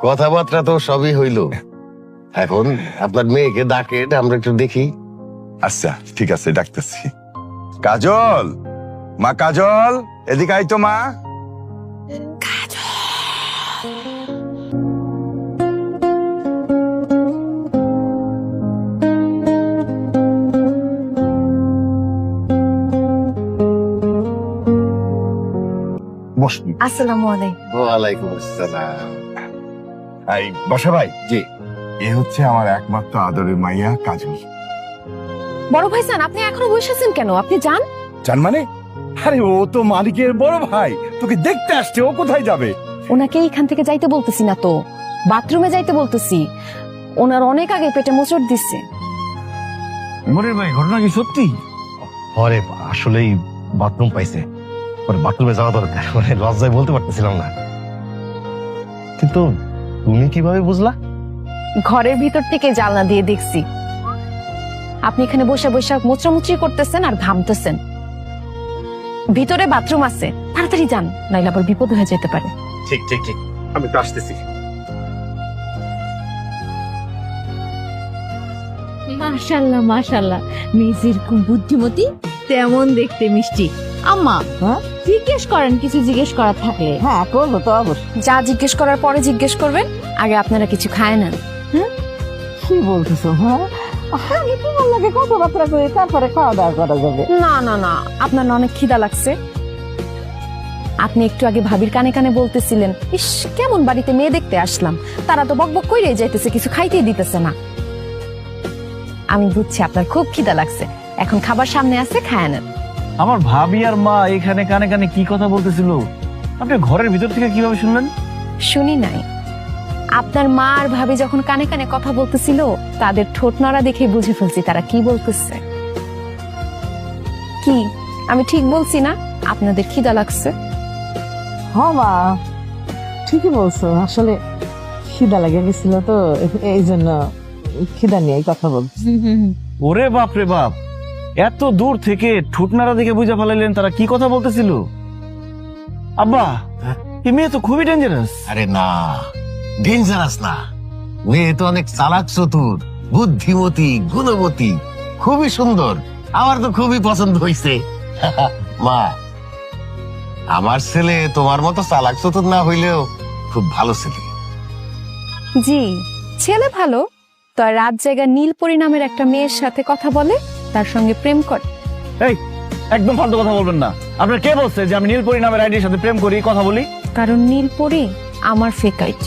কথাবার্তা তো সবই হইল, এখন আপনার মেয়েকে ডাকেন, আমরা একটু দেখি। আচ্ছা ঠিক আছে, ডাকতেছি। কাজল, মা কাজল, এদিকে আই তো মা। বসুন। আসসালামু আলাইকুম। ওয়ালাইকুম আসসালাম। এই বসা ভাই। জি। এ হচ্ছে আমার একমাত্র আদরের মাইয়া কাজল। বড় ভাইজান, আপনি এখনো বসে আছেন কেন? আপনি যান। জান মানে? আরে ও তো মালিকের বড় ভাই, তোকে দেখতে আসছে, ও কোথায় যাবে? ওনাকে এইখান থেকে যাইতে বলতেছি না তো, বাথরুমে যাইতে বলতেছি। ওনার অনেক আগে পেটে মোচড় দিচ্ছে। মনির ভাই, ঘটনা কি সত্যি? আরে আসলেই বাথরুম পাইছে, মানে বাথরুমে যাওয়া দরকার, মানে লজ্জায় বলতে পারতেছিলাম না। কিন্তু তুমি কিভাবে বুঝলা? ঘরের ভিতর থেকে জানলা দিয়ে দেখছি আপনি এখানে বসে বসে মোচড়ামুচড়ি করতেছেন আর ঘামতেছেন। ভিতরে বাথরুম আছে, তাড়াতাড়ি যান, নাইলে আবার বিপদ হয়ে যেতে পারে। ঠিক ঠিক ঠিক, আমি তো আসতেছি। মাশাআল্লাহ মাশাআল্লাহ, মেয়ে যেরকম বুদ্ধিমতী তেমন দেখতে মিষ্টি। আম্মা, জিজ্ঞেস করেন, কিছু জিজ্ঞেস করার থাকলে। হ্যাঁ করবো তো অবশ্যই। যা জিজ্ঞেস করার পরে জিজ্ঞেস করবেন, আগে আপনারা কিছু খায় নেন। কি বলতেছো? হ্যাঁ আমি তোমার লাগে কথাবার্তা করে তারপরে খাওয়া দাওয়া করা যাবে। না না না, আপনার না অনেক খিদা লাগছে। আপনি একটু আগে ভাবির কানে কানে বলতেছিলেন, ইস কেমন বাড়িতে মেয়ে দেখতে আসলাম, তারা তো বকবক কইরে যাইতেছে, কিছু খাইতেই দিতেছে না। আমি বুঝছি আপনার খুব খিদা লাগছে, এখন খাবার সামনে আছে, খায় নেন। আমার ভাবি আর মা এখানে কানে কানে কি কথা বলতেছিল, আপনি ঘরের ভিতর থেকে কিভাবে শুনলেন? শুনি নাই। আপনার মা আর ভাবি যখন কানে কানে কথা বলতেছিল, তাদের ঠোঁট নড়া দেখে বুঝে ফেলছি তারা কি বলতেছে। কি আমি ঠিক বলছি না? আপনাদের খিদা লাগছে। হ্যাঁ মা ঠিকই বলছো, আসলে খিদা লেগে গেছিল তো, এই জন্য খিদা নিয়ে কথা বলছি। ওরে বাপ রে বাপ, এত দূর থেকে ঠুটনারা দেখে বুঝে ফেলাইলেন তারা কি কথা বলতেছিল। আব্বা, এই মেয়ে তো খুবই ডেঞ্জারাস। আরে না, ডেঞ্জারাস না, মেয়ে তো অনেক চালাক, চতুর, বুদ্ধিমতী, গুণবতী, খুবই সুন্দর। আমার তো খুবই পছন্দ হয়েছে। মা, আমার ছেলে তোমার মতো চালাক চতুর না হইলেও খুব ভালো ছেলে। জি, ছেলে ভালো, তো আর রাত জায়গা নীলপরি নামের একটা মেয়ের সাথে কথা বলে, তার সঙ্গে প্রেম করে। এই একদম ফালতু কথা বলবেন না। আপনার কে বলছে যে আমি নীলপরি নামের আইডির সাথে প্রেম করি, কথা বলি? কারণ নীলপরি আমার ফেক আইডি।